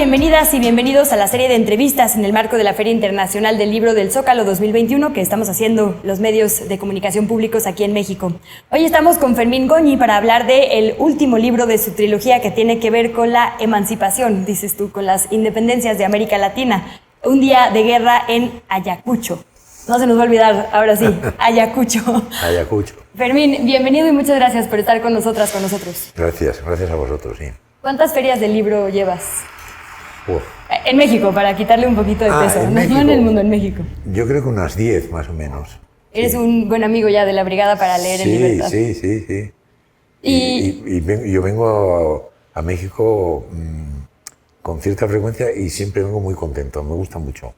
bienvenidas y bienvenidos a la serie de entrevistas en el marco de la Feria Internacional del Libro del Zócalo 2021 que estamos haciendo los medios de comunicación públicos aquí en México. Hoy estamos con Fermín Goñi para hablar del último libro de su trilogía que tiene que ver con la emancipación, dices tú, con las independencias de América Latina. Un día de guerra en Ayacucho. No se nos va a olvidar, ahora sí, Ayacucho. Ayacucho. Fermín, bienvenido y muchas gracias por estar con nosotros. Gracias a vosotros, sí. ¿Cuántas ferias del libro llevas? Uf. En México, para quitarle un poquito de peso, no en el mundo, en México. Yo creo que unas 10 más o menos. Eres un buen amigo ya de la Brigada para leer en libertad. Sí. Y yo vengo a México con cierta frecuencia y siempre vengo muy contento, me gusta mucho.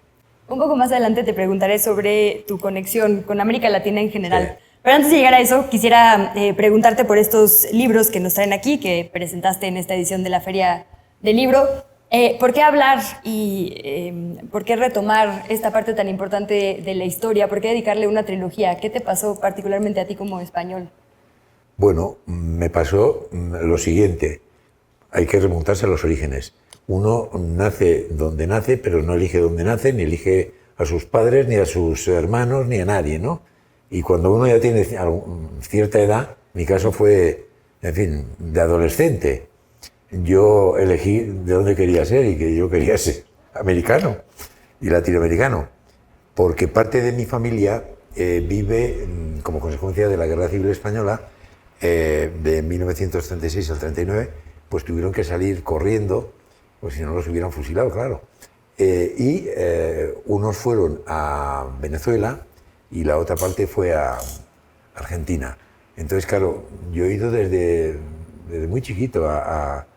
Un poco más adelante te preguntaré sobre tu conexión con América Latina en general. Sí. Pero antes de llegar a eso, quisiera preguntarte por estos libros que nos traen aquí, que presentaste en esta edición de la Feria del Libro. ¿Por qué hablar y por qué retomar esta parte tan importante de la historia? ¿Por qué dedicarle una trilogía? ¿Qué te pasó particularmente a ti como español? Bueno, me pasó lo siguiente. Hay que remontarse a los orígenes. Uno nace donde nace, pero no elige dónde nace, ni elige a sus padres, ni a sus hermanos, ni a nadie, ¿no? Y cuando uno ya tiene cierta edad, mi caso fue, en fin, de adolescente, yo elegí de dónde quería ser y que yo quería ser americano y latinoamericano, porque parte de mi familia vive como consecuencia de la Guerra Civil Española de 1936 al 39, pues tuvieron que salir corriendo, pues si no los hubieran fusilado, claro. Y unos fueron a Venezuela y la otra parte fue a Argentina. Entonces, claro, yo he ido desde muy chiquito a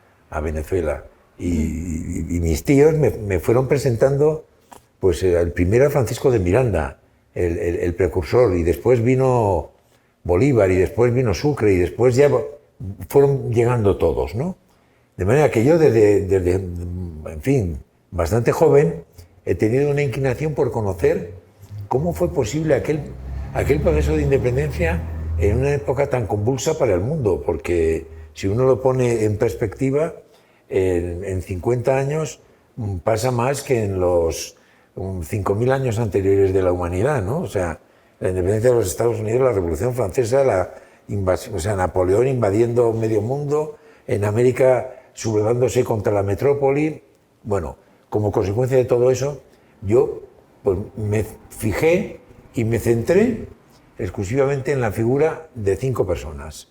Venezuela y mis tíos me fueron presentando, pues el primero Francisco de Miranda, el precursor, y después vino Bolívar, y después vino Sucre, y después ya fueron llegando todos, ¿no? De manera que yo desde en fin, bastante joven, he tenido una inclinación por conocer cómo fue posible aquel proceso de independencia en una época tan convulsa para el mundo, porque si uno lo pone en perspectiva, en 50 años pasa más que en los 5.000 años anteriores de la humanidad, ¿no? O sea, la independencia de los Estados Unidos, la Revolución Francesa, la invasión, o sea, Napoleón invadiendo medio mundo, en América sublevándose contra la metrópoli. Bueno, como consecuencia de todo eso, yo pues, me fijé y me centré exclusivamente en la figura de 5 personas,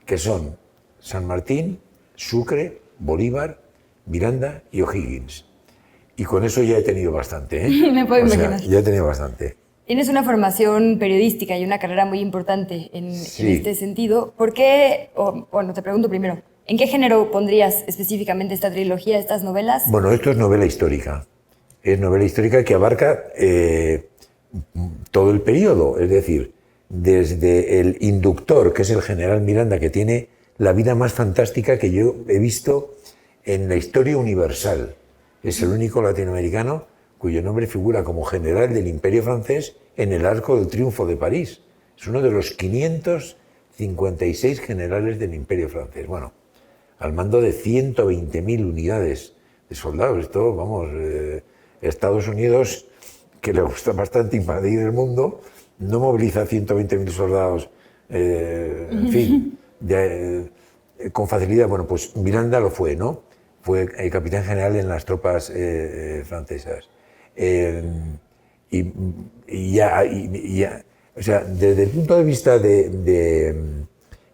que son San Martín, Sucre, Bolívar, Miranda y O'Higgins. Y con eso ya he tenido bastante, ¿eh? Me puedo imaginar. Ya he tenido bastante. Tienes una formación periodística y una carrera muy importante en este sentido. ¿Por qué, bueno, te pregunto primero, ¿en qué género pondrías específicamente esta trilogía, estas novelas? Bueno, esto es novela histórica. Es novela histórica que abarca todo el periodo, es decir, desde el inductor, que es el general Miranda, que tiene la vida más fantástica que yo he visto en la historia universal. Es el único latinoamericano cuyo nombre figura como general del Imperio francés en el Arco del Triunfo de París. Es uno de los 556 generales del Imperio francés. Bueno, al mando de 120.000 unidades de soldados. Esto, vamos, Estados Unidos, que le gusta bastante invadir el mundo, no moviliza 120.000 soldados, en fin, con facilidad. Bueno, pues Miranda lo fue, ¿no? Fue el capitán general en las tropas francesas. Y ya, o sea, desde el punto de vista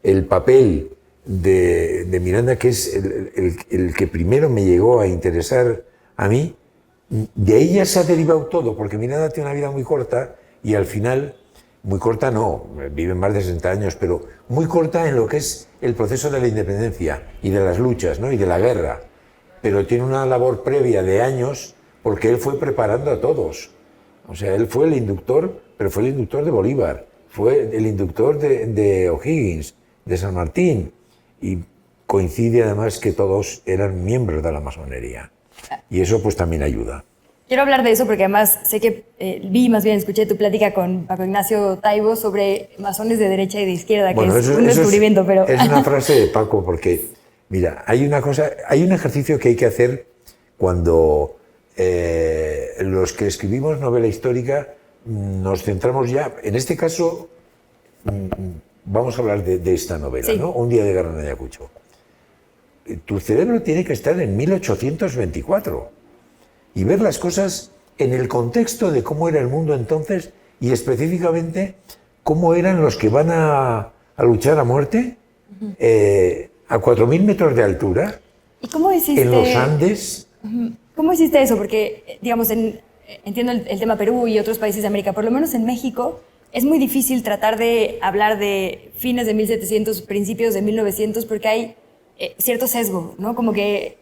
el papel de Miranda, que es el que primero me llegó a interesar a mí, de ahí ya se ha derivado todo, porque Miranda tiene una vida muy corta y al final, muy corta no, vive más de 60 años, pero muy corta en lo que es el proceso de la independencia y de las luchas, ¿no? Y de la guerra. Pero tiene una labor previa de años porque él fue preparando a todos. O sea, él fue el inductor, pero fue el inductor de Bolívar, fue el inductor de O'Higgins, de San Martín, y coincide además que todos eran miembros de la masonería. Y eso pues también ayuda. Quiero hablar de eso porque además sé que escuché tu plática con Paco Ignacio Taibo sobre masones de derecha y de izquierda, que es un descubrimiento. Es una frase de Paco porque, mira, hay un ejercicio que hay que hacer cuando los que escribimos novela histórica nos centramos ya, en este caso, vamos a hablar de esta novela, sí, ¿no? Un día de guerra en Ayacucho. Tu cerebro tiene que estar en 1824 y ver las cosas en el contexto de cómo era el mundo entonces y específicamente cómo eran los que van a luchar a muerte a 4.000 metros de altura. ¿Y cómo hiciste? En los Andes. ¿Cómo hiciste eso? Porque, digamos, entiendo el tema Perú y otros países de América, por lo menos en México, es muy difícil tratar de hablar de fines de 1700, principios de 1900, porque hay cierto sesgo, ¿no? Como que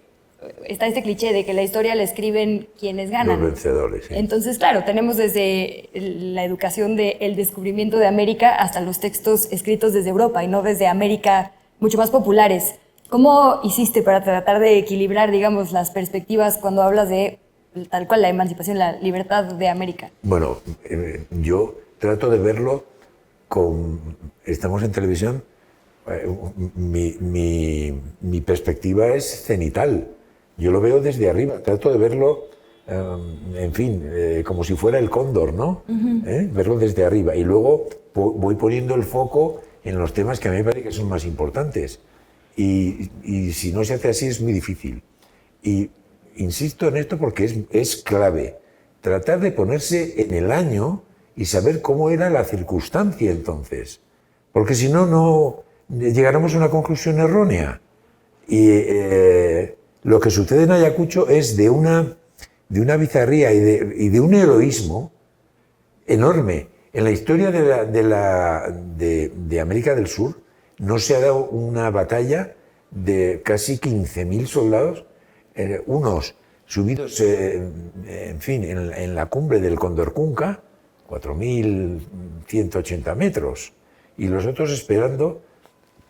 está este cliché de que la historia la escriben quienes ganan. Los vencedores, sí. Entonces, claro, tenemos desde la educación del descubrimiento de América hasta los textos escritos desde Europa y no desde América, mucho más populares. ¿Cómo hiciste para tratar de equilibrar, digamos, las perspectivas cuando hablas de tal cual la emancipación, la libertad de América? Bueno, yo trato de verlo estamos en televisión, mi perspectiva es cenital. Yo lo veo desde arriba, trato de verlo, en fin, como si fuera el cóndor, ¿no? Verlo desde arriba. Y luego voy poniendo el foco en los temas que a mí me parece que son más importantes. Y si no se hace así es muy difícil. Y insisto en esto porque es clave. Tratar de ponerse en el año y saber cómo era la circunstancia entonces. Porque si no, no llegáramos a una conclusión errónea. Y lo que sucede en Ayacucho es de una bizarría y de un heroísmo enorme. En la historia de América del Sur no se ha dado una batalla de casi 15.000 soldados, unos subidos, en fin, en la cumbre del Condorcunca, 4.180 metros, y los otros esperando,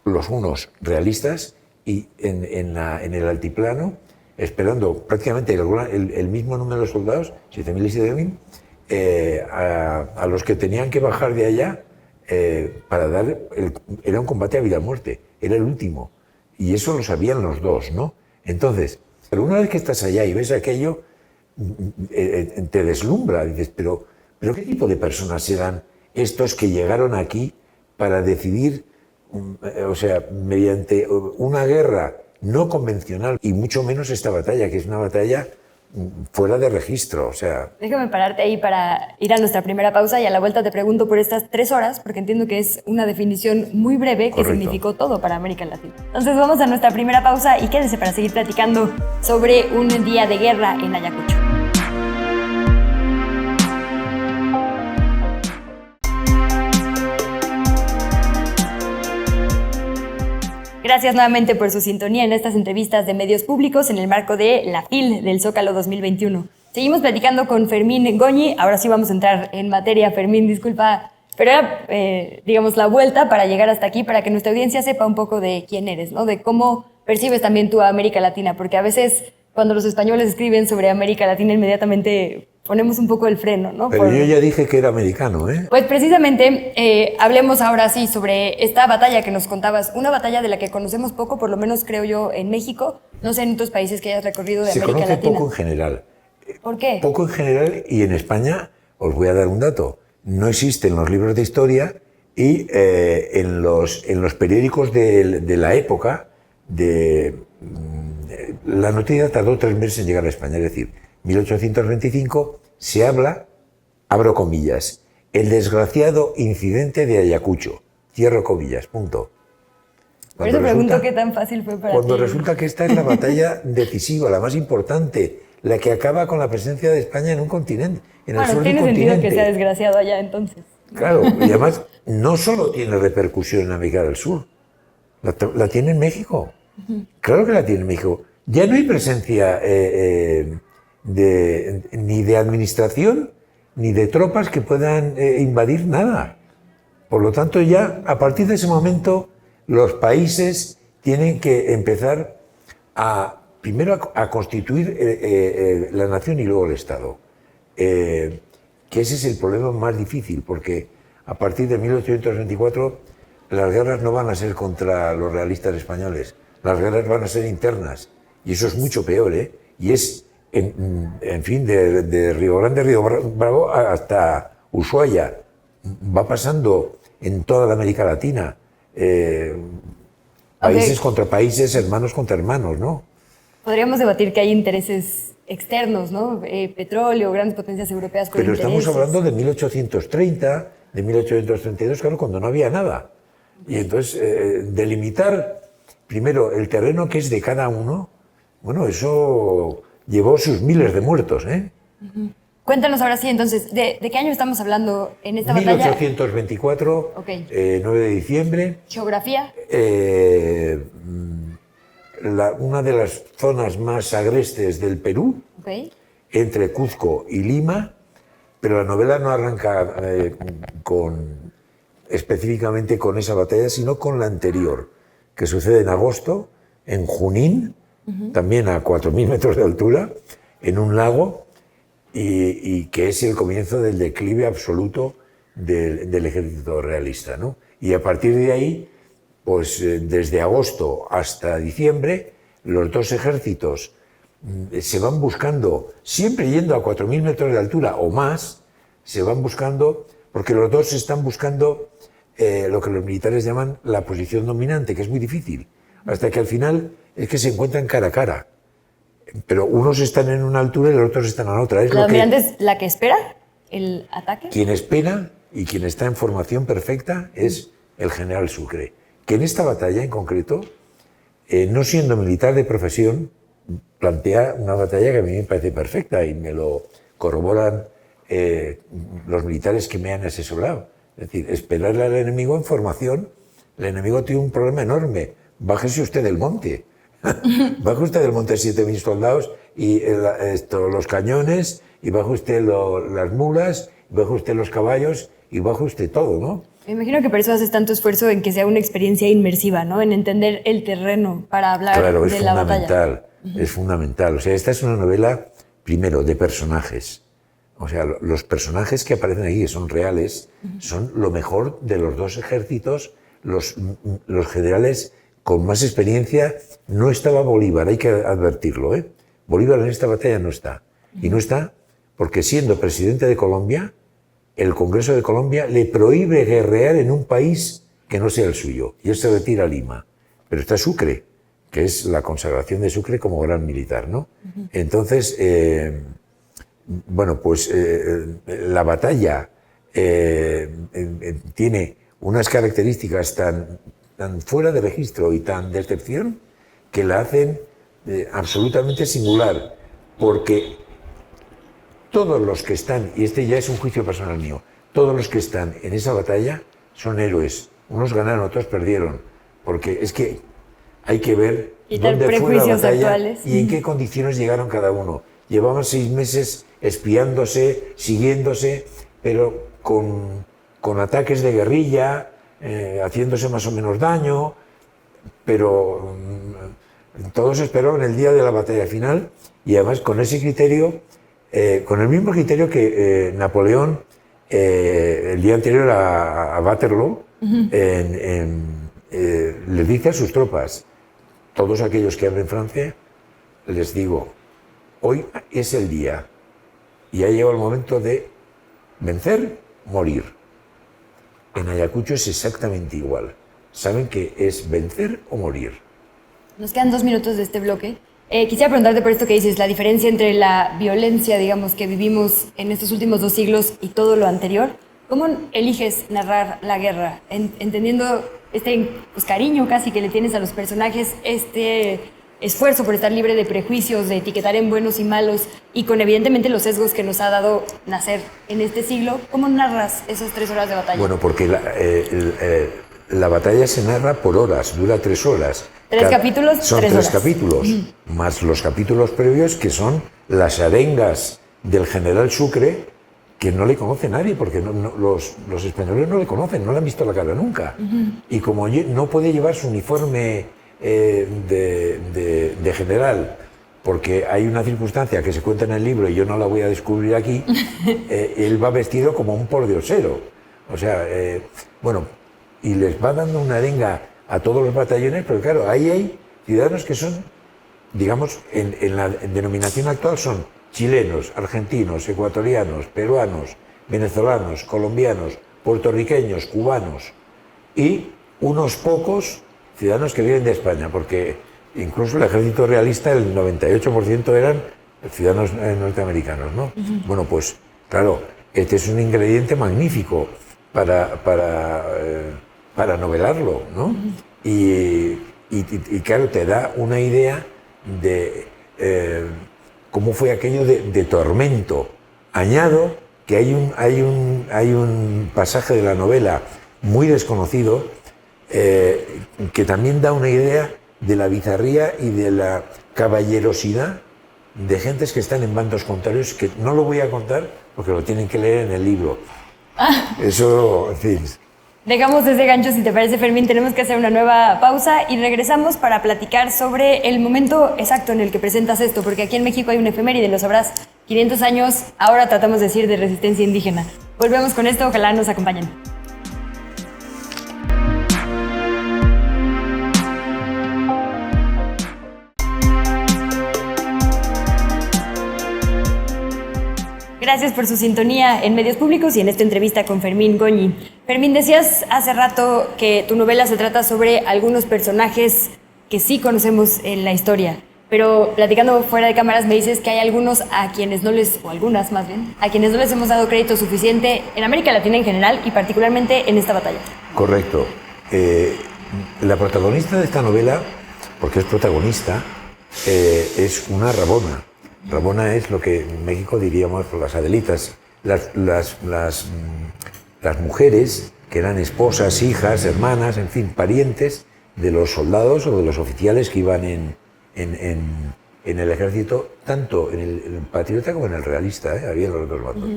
los unos realistas, y en el altiplano, esperando prácticamente el mismo número de soldados, 7.000 y 7.000, a los que tenían que bajar de allá para dar... Era un combate a vida o muerte, era el último. Y eso lo sabían los dos, ¿no? Entonces, pero una vez que estás allá y ves aquello, te deslumbra. Dices, pero ¿qué tipo de personas serán estos que llegaron aquí para decidir, o sea, mediante una guerra no convencional, y mucho menos esta batalla, que es una batalla fuera de registro, o sea... Déjame pararte ahí para ir a nuestra primera pausa y a la vuelta te pregunto por estas 3 horas, porque entiendo que es una definición muy breve que significó todo para América Latina. Entonces vamos a nuestra primera pausa y quédense para seguir platicando sobre un día de guerra en Ayacucho. Gracias nuevamente por su sintonía en estas entrevistas de medios públicos en el marco de la FIL del Zócalo 2021. Seguimos platicando con Fermín Goñi. Ahora sí vamos a entrar en materia. Fermín, disculpa, pero era, digamos, la vuelta para llegar hasta aquí, para que nuestra audiencia sepa un poco de quién eres, ¿no? De cómo percibes también tú a América Latina, porque a veces cuando los españoles escriben sobre América Latina inmediatamente ponemos un poco el freno, ¿no? Pero yo ya dije que era americano, ¿eh? Pues precisamente hablemos ahora sí sobre esta batalla que nos contabas, una batalla de la que conocemos poco, por lo menos creo yo en México, no sé en otros países que hayas recorrido de América Latina. Se conoce poco en general. ¿Por qué? Poco en general, y en España, os voy a dar un dato, no existen los libros de historia y en los periódicos de la época, la noticia tardó 3 meses en llegar a España, es decir, 1825 se habla, abro comillas, el desgraciado incidente de Ayacucho, cierro comillas, punto. Por eso pregunto qué tan fácil fue para ti. Cuando resulta que esta es la batalla decisiva, la más importante, la que acaba con la presencia de España en un continente, en el sur de un continente. Tiene sentido que sea desgraciado allá entonces. Claro, y además no solo tiene repercusión en América del Sur, la tiene en México. Claro que la tiene en México. Ya no hay presencia ni de administración ni de tropas que puedan invadir nada. Por lo tanto, ya a partir de ese momento los países tienen que empezar primero a constituir la nación y luego el Estado. Que ese es el problema más difícil, porque a partir de 1824 las guerras no van a ser contra los realistas españoles, las guerras van a ser internas. Y eso es mucho peor, ¿eh? Y es en fin, de Río Grande, Río Bravo hasta Ushuaia. Va pasando en toda la América Latina. Países contra países, hermanos contra hermanos, ¿no? Podríamos debatir que hay intereses externos, ¿no? Petróleo, grandes potencias europeas con Pero intereses. estamos hablando de 1830, de 1832, claro, cuando no había nada. Y entonces, delimitar primero el terreno que es de cada uno, bueno, eso llevó sus miles de muertos, ¿eh? Cuéntanos ahora sí, entonces, ¿de qué año estamos hablando en esta batalla? 1824, 9 de diciembre. ¿Geografía? Una de las zonas más agrestes del Perú, entre Cuzco y Lima, pero la novela no arranca específicamente con esa batalla, sino con la anterior, que sucede en agosto, en Junín, también a 4.000 metros de altura, en un lago, y que es el comienzo del declive absoluto del ejército realista, ¿no? Y a partir de ahí, pues desde agosto hasta diciembre, los dos ejércitos se van buscando, siempre yendo a 4.000 metros de altura o más, se van buscando, porque los dos están buscando lo que los militares llaman la posición dominante, que es muy difícil, hasta que al final es que se encuentran cara a cara. Pero unos están en una altura y los otros están en otra. ¿La dominante es la que espera el ataque? Quien espera y quien está en formación perfecta es el general Sucre, que en esta batalla en concreto, no siendo militar de profesión, plantea una batalla que a mí me parece perfecta y me lo corroboran los militares que me han asesorado. Es decir, esperarle al enemigo en formación. El enemigo tiene un problema enorme. Bájese usted del monte. Baja usted del monte 7.000 soldados y los cañones, y baja usted las mulas, y baja usted los caballos, y baja usted todo, ¿no? Me imagino que por eso haces tanto esfuerzo en que sea una experiencia inmersiva, ¿no? En entender el terreno para hablar de la batalla. Es fundamental. O sea, esta es una novela, primero, de personajes. O sea, los personajes que aparecen aquí, que son reales, son lo mejor de los dos ejércitos. Los generales con más experiencia. No estaba Bolívar, hay que advertirlo, ¿eh? Bolívar en esta batalla no está. Y no está porque, siendo presidente de Colombia, el Congreso de Colombia le prohíbe guerrear en un país que no sea el suyo, y él se retira a Lima. Pero está Sucre, que es la consagración de Sucre como gran militar, ¿no? Entonces, bueno, pues la batalla tiene unas características tan fuera de registro y tan de excepción que la hacen absolutamente singular, porque todos los que están, y este ya es un juicio personal mío, todos los que están en esa batalla son héroes. Unos ganaron, otros perdieron, porque es que hay que ver dónde fue la batalla actuales. Y en qué condiciones llegaron cada uno. Llevaban 6 meses espiándose, siguiéndose, pero con ataques de guerrilla, haciéndose más o menos daño, pero todos esperaron el día de la batalla final, y además con ese criterio, con el mismo criterio que Napoleón el día anterior a Waterloo les dice a sus tropas: todos aquellos que hablen Francia, les digo, hoy es el día y ha llegado el momento de vencer, morir. En Ayacucho es exactamente igual. Saben que es vencer o morir. Nos quedan 2 minutos de este bloque. Quisiera preguntarte por esto que dices, la diferencia entre la violencia, digamos, que vivimos en estos últimos 2 siglos y todo lo anterior. ¿Cómo eliges narrar la guerra? Entendiendo este cariño casi que le tienes a los personajes, este esfuerzo por estar libre de prejuicios, de etiquetar en buenos y malos, y con evidentemente los sesgos que nos ha dado nacer en este siglo. ¿Cómo narras esas 3 horas de batalla? Bueno, porque la batalla se narra por horas, dura 3 horas. 3 capítulos, son 3 3 horas. Capítulos, más los capítulos previos, que son las arengas del general Sucre, que no le conoce nadie, porque los españoles no le conocen, no le han visto la cara nunca. Y como no puede llevar su uniforme de general, porque hay una circunstancia que se cuenta en el libro y yo no la voy a descubrir aquí, él va vestido como un pordiosero. O sea, bueno, y les va dando una arenga a todos los batallones, pero claro, ahí hay ciudadanos que son digamos, en la denominación actual son chilenos, argentinos, ecuatorianos, peruanos, venezolanos, colombianos, puertorriqueños, cubanos y unos pocos ciudadanos que viven de España, porque incluso el ejército realista, el 98% eran ciudadanos norteamericanos, ¿no? Bueno, pues claro, este es un ingrediente magnífico para novelarlo, ¿no? Y claro, te da una idea de cómo fue aquello de Tormento. Añado que hay un pasaje de la novela muy desconocido que también da una idea de la bizarría y de la caballerosidad de gentes que están en bandos contrarios, que no lo voy a contar porque lo tienen que leer en el libro. Eso, en fin. Dejamos ese gancho, si te parece, Fermín. Tenemos que hacer una nueva pausa y regresamos para platicar sobre el momento exacto en el que presentas esto, porque aquí en México hay un efeméride, lo sabrás, 500 años, ahora tratamos de decir, de resistencia indígena. Volvemos con esto, ojalá nos acompañen. Gracias por su sintonía en Medios Públicos y en esta entrevista con Fermín Goñi. Fermín, decías hace rato que tu novela se trata sobre algunos personajes que sí conocemos en la historia, pero platicando fuera de cámaras me dices que hay algunos a quienes no les, o algunas más bien, a quienes no les hemos dado crédito suficiente en América Latina en general y particularmente en esta batalla. Correcto. La protagonista de esta novela, porque es protagonista, es una rabona. Rabona es lo que en México diríamos las adelitas, las mujeres que eran esposas, hijas, hermanas, en fin, parientes de los soldados o de los oficiales que iban en el ejército, tanto en el patriota como en el realista, había los dos bandos.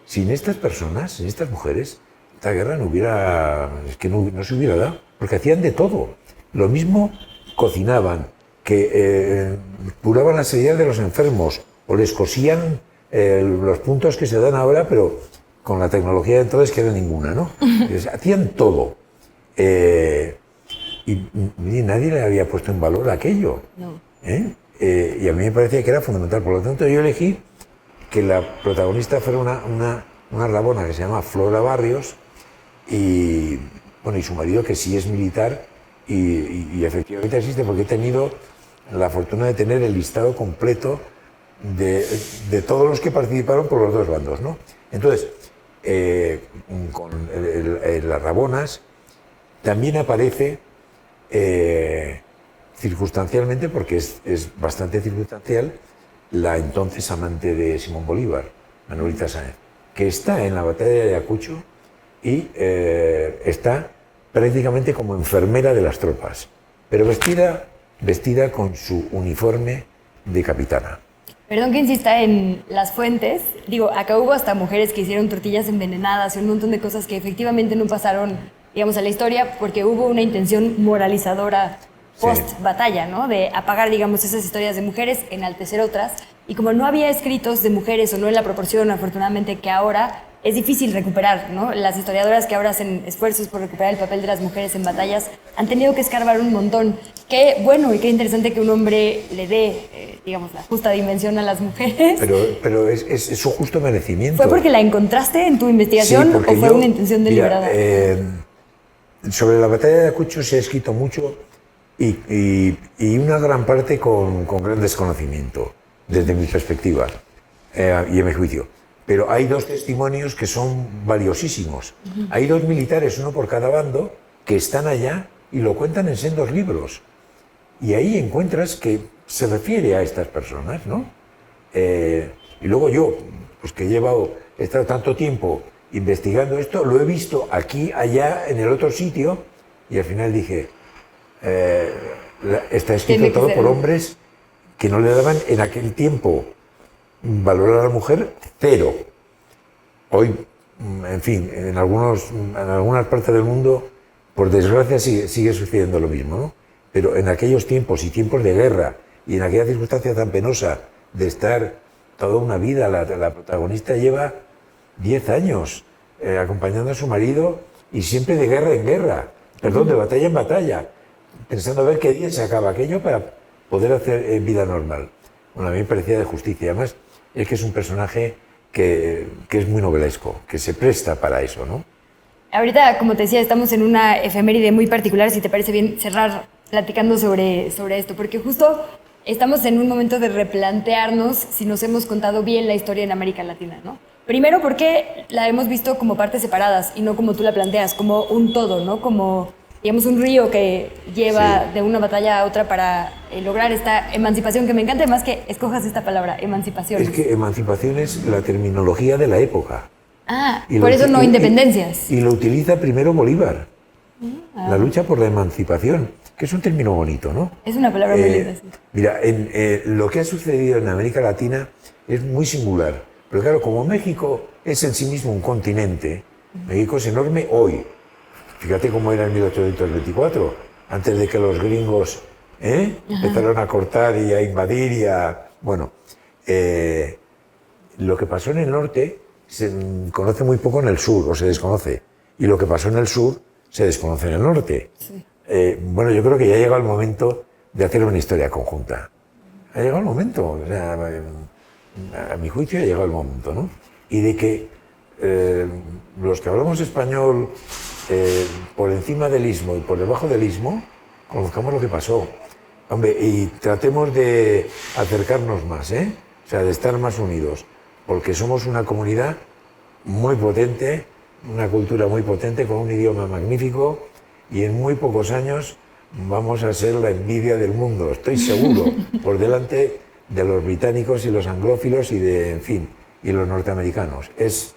Sin estas personas, sin estas mujeres, esta guerra no se hubiera dado, porque hacían de todo. Lo mismo cocinaban, que curaban las heridas de los enfermos o les cosían los puntos que se dan ahora, pero con la tecnología de entonces que era ninguna, ¿no? Hacían todo. Y nadie le había puesto en valor aquello. No. Y a mí me parecía que era fundamental. Por lo tanto, yo elegí que la protagonista fuera una rabona que se llama Flora Barrios y su marido, que sí es militar y efectivamente existe, porque he tenido la fortuna de tener el listado completo de todos los que participaron por los dos bandos, ¿no? Entonces, con las rabonas también aparece circunstancialmente, porque es bastante circunstancial, la entonces amante de Simón Bolívar, Manuelita Sáenz, que está en la batalla de Ayacucho y está prácticamente como enfermera de las tropas, pero vestida con su uniforme de capitana. Perdón que insista en las fuentes. Digo, acá hubo hasta mujeres que hicieron tortillas envenenadas y un montón de cosas que efectivamente no pasaron, digamos, a la historia porque hubo una intención moralizadora post-batalla, ¿no? De apagar, digamos, esas historias de mujeres, enaltecer otras. Y como no había escritos de mujeres o no en la proporción, afortunadamente, que ahora, es difícil recuperar, ¿no? Las historiadoras que ahora hacen esfuerzos por recuperar el papel de las mujeres en batallas han tenido que escarbar un montón. Qué bueno y qué interesante que un hombre le dé, digamos, la justa dimensión a las mujeres. Pero es su justo merecimiento. ¿Fue porque la encontraste en tu investigación o fue una intención deliberada? Sobre la batalla de Ayacucho se ha escrito mucho y una gran parte con gran desconocimiento, desde mi perspectiva y en mi juicio. Pero hay dos testimonios que son valiosísimos. Hay dos militares, uno por cada bando, que están allá y lo cuentan en sendos libros. Y ahí encuentras que se refiere a estas personas, ¿no? Y luego yo, pues que he estado tanto tiempo investigando esto, lo he visto aquí, allá, en el otro sitio, y al final dije, está escrito todo por hombres que no le daban en aquel tiempo valor a la mujer, cero. Hoy, en fin, en algunas partes del mundo, por desgracia, sigue sucediendo lo mismo, ¿no? Pero en aquellos tiempos y tiempos de guerra, y en aquella circunstancia tan penosa de estar toda una vida, la protagonista lleva 10 años acompañando a su marido y siempre de guerra en guerra, de batalla en batalla, pensando a ver qué día se acaba aquello para poder hacer vida normal. Bueno, a mí me parecía de justicia. Además, es que es un personaje que es muy novelesco, que se presta para eso, ¿no? Ahorita, como te decía, estamos en una efeméride muy particular, si te parece bien cerrar platicando sobre esto, porque justo estamos en un momento de replantearnos si nos hemos contado bien la historia en América Latina, ¿no? Primero porque la hemos visto como partes separadas y no como tú la planteas, como un todo, ¿no? Como, digamos, un río que lleva de una batalla a otra para lograr esta emancipación, que me encanta además que escojas esta palabra, emancipación. Es que emancipación es la terminología de la época. Ah, por eso no independencias. Y lo utiliza primero Bolívar. La lucha por la emancipación, que es un término bonito, ¿no? Es una palabra muy linda, sí. Mira, lo que ha sucedido en América Latina es muy singular. Pero claro, como México es en sí mismo un continente, México es enorme hoy. Fíjate cómo era en 1824, antes de que los gringos empezaron a cortar y a invadir y a... Bueno, lo que pasó en el norte se conoce muy poco en el sur, o se desconoce. Y lo que pasó en el sur se desconoce en el norte. Sí. Bueno, yo creo que ya ha llegado el momento de hacer una historia conjunta. Ha llegado el momento, o sea, a mi juicio ha llegado el momento, ¿no? Y de que los que hablamos español por encima del istmo y por debajo del istmo, conozcamos lo que pasó. Hombre, y tratemos de acercarnos más, ¿eh? O sea, de estar más unidos, porque somos una comunidad muy potente, una cultura muy potente, con un idioma magnífico, y en muy pocos años vamos a ser la envidia del mundo, estoy seguro, por delante de los británicos y los anglófilos y de, en fin, y los norteamericanos. Es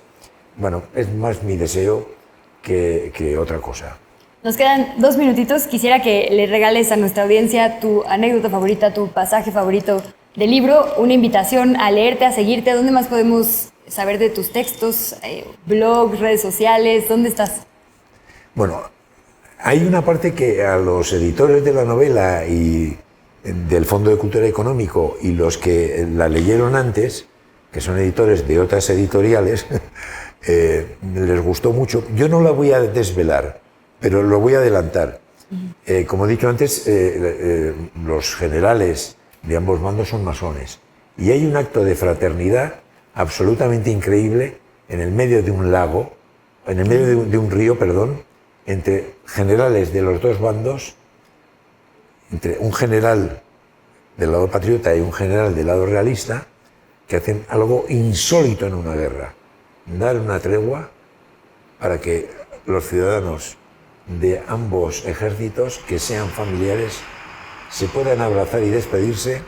más mi deseo que otra cosa. Nos quedan 2 minutitos. Quisiera que le regales a nuestra audiencia tu anécdota favorita, tu pasaje favorito del libro, una invitación a leerte, a seguirte. ¿Dónde más podemos saber de tus textos? Blog, redes sociales, ¿dónde estás? Bueno, hay una parte que a los editores de la novela y del Fondo de Cultura Económico y los que la leyeron antes, que son editores de otras editoriales, les gustó mucho. Yo no la voy a desvelar, pero lo voy a adelantar. Como he dicho antes, los generales de ambos bandos son masones. Y hay un acto de fraternidad absolutamente increíble en el medio de un lago, en el medio de un río, perdón, entre generales de los dos bandos, entre un general del lado patriota y un general del lado realista, que hacen algo insólito en una guerra: dar una tregua para que los ciudadanos de ambos ejércitos, que sean familiares, se puedan abrazar y despedirse,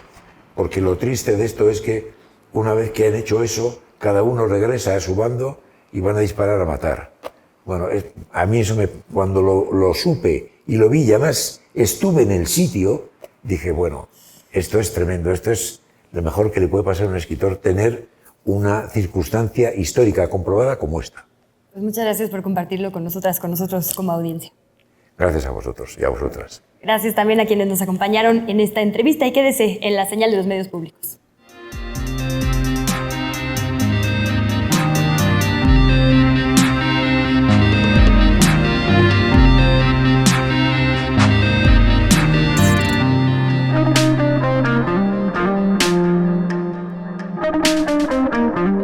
porque lo triste de esto es que una vez que han hecho eso, cada uno regresa a su bando y van a disparar a matar. Bueno, a mí eso cuando lo supe y lo vi, y además estuve en el sitio, dije, bueno, esto es tremendo, esto es lo mejor que le puede pasar a un escritor, tener una circunstancia histórica comprobada como esta. Pues muchas gracias por compartirlo con nosotros como audiencia. Gracias a vosotros y a vosotras. Gracias también a quienes nos acompañaron en esta entrevista y quédese en la señal de los medios públicos. Thank you.